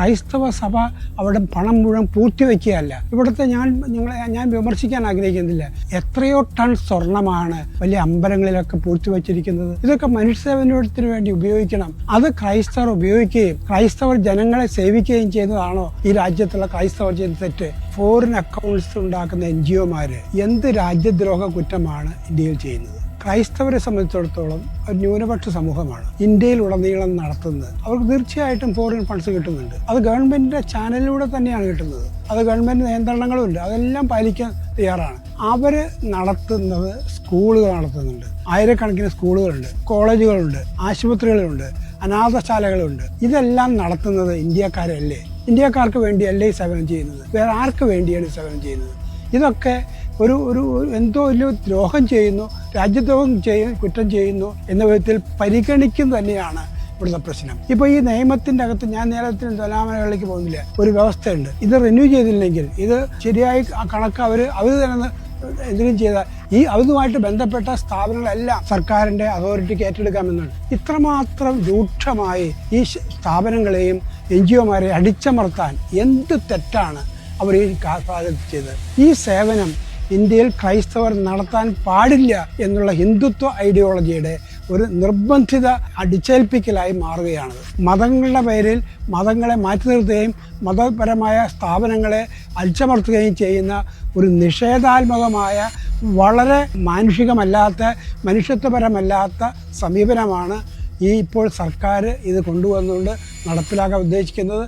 ക്രൈസ്തവ സഭ അവിടെ പണം മുഴുവൻ പൂഴ്ത്തിവെക്കുകയല്ല. ഇവിടുത്തെ ഞാൻ വിമർശിക്കാൻ ആഗ്രഹിക്കുന്നില്ല. എത്രയോ ടൺ സ്വർണമാണ് വലിയ അമ്പലങ്ങളിലൊക്കെ പൂഴ്ത്തിവെച്ചിരിക്കുന്നത്. ഇതൊക്കെ മനുഷ്യസേവനത്തിന് വേണ്ടി ഉപയോഗിക്കണം. അത് ക്രൈസ്തവർ ഉപയോഗിക്കുകയും ക്രൈസ്തവർ ജനങ്ങളെ സേവിക്കുകയും ചെയ്യുന്നതാണോ ഈ രാജ്യത്തുള്ള ക്രൈസ്തവർ ചെയ്യുന്ന തെറ്റ്? ഫോറിൻ അക്കൗണ്ട്സ് ഉണ്ടാക്കുന്ന NGOമാര് എന്ത് രാജ്യദ്രോഹ കുറ്റമാണ് ഇന്ത്യയിൽ ചെയ്യുന്നത്? ക്രൈസ്തവരെ സംബന്ധിച്ചിടത്തോളം ഒരു ന്യൂനപക്ഷ സമൂഹമാണ് ഇന്ത്യയിലുടനീളം നടത്തുന്നത്. അവർക്ക് തീർച്ചയായിട്ടും ഫോറിൻ ഫണ്ട്സ് കിട്ടുന്നുണ്ട്. അത് ഗവൺമെന്റിന്റെ ചാനലിലൂടെ തന്നെയാണ് കിട്ടുന്നത്. അത് ഗവൺമെന്റ് നിയന്ത്രണങ്ങളുണ്ട്, അതെല്ലാം പാലിക്കാൻ തയ്യാറാണ്. അവര് നടത്തുന്നത് സ്കൂളുകൾ നടത്തുന്നുണ്ട്. ആയിരക്കണക്കിന് സ്കൂളുകളുണ്ട്, കോളേജുകളുണ്ട്, ആശുപത്രികളുണ്ട്, അനാഥശാലകളുണ്ട്. ഇതെല്ലാം നടത്തുന്നത് ഇന്ത്യക്കാരല്ലേ? ഇന്ത്യക്കാർക്ക് വേണ്ടിയല്ലേ ഈ സേവനം ചെയ്യുന്നത്? വേറെ ആർക്ക് വേണ്ടിയാണ് ഈ സേവനം ചെയ്യുന്നത്? ഇതൊക്കെ ഒരു എന്തോ ഒരു ദ്രോഹം ചെയ്യുന്നു, രാജ്യദ്രോഹം കുറ്റം ചെയ്യുന്നു എന്ന വിധത്തിൽ പരിഗണിക്കുന്നത് തന്നെയാണ് ഇവിടുത്തെ പ്രശ്നം. ഇപ്പോൾ ഈ നിയമത്തിൻ്റെ അകത്ത് ഞാൻ നേരത്തെ തുലാമലകളിലേക്ക് പോകുന്നില്ല, ഒരു വ്യവസ്ഥയുണ്ട്. ഇത് റിന്യൂ ചെയ്തില്ലെങ്കിൽ ഇത് ശരിയായി കണക്ക് അവർ തന്നെ എന്തെങ്കിലും ചെയ്താൽ അതുമായിട്ട് ബന്ധപ്പെട്ട സ്ഥാപനങ്ങളെല്ലാം സർക്കാരിന്റെ അതോറിറ്റിക്ക് ഏറ്റെടുക്കാമെന്നാണ്. ഇത്രമാത്രം രൂക്ഷമായി ഈ സ്ഥാപനങ്ങളെയും NGOമാരെ അടിച്ചമർത്താൻ എന്ത് തെറ്റാണ് അവർ ഈ കാലത്ത് ചെയ്തത്? ഈ സേവനം ഇന്ത്യയിൽ ക്രൈസ്തവർ നടത്താൻ പാടില്ല എന്നുള്ള ഹിന്ദുത്വ ഐഡിയോളജിയുടെ ഒരു നിർബന്ധിത അടിച്ചേൽപ്പിക്കലായി മാറുകയാണ്. മതങ്ങളുടെ പേരിൽ മതങ്ങളെ മാറ്റി നിർത്തുകയും മതപരമായ സ്ഥാപനങ്ങളെ അടിച്ചമർത്തുകയും ചെയ്യുന്ന ഒരു നിഷേധാത്മകമായ, വളരെ മാനുഷികമല്ലാത്ത, മനുഷ്യത്വപരമല്ലാത്ത സമീപനമാണ് ഇപ്പോൾ സർക്കാർ ഇത് കൊണ്ടുവന്നുകൊണ്ട് നടപ്പിലാക്കാൻ ഉദ്ദേശിക്കുന്നത്.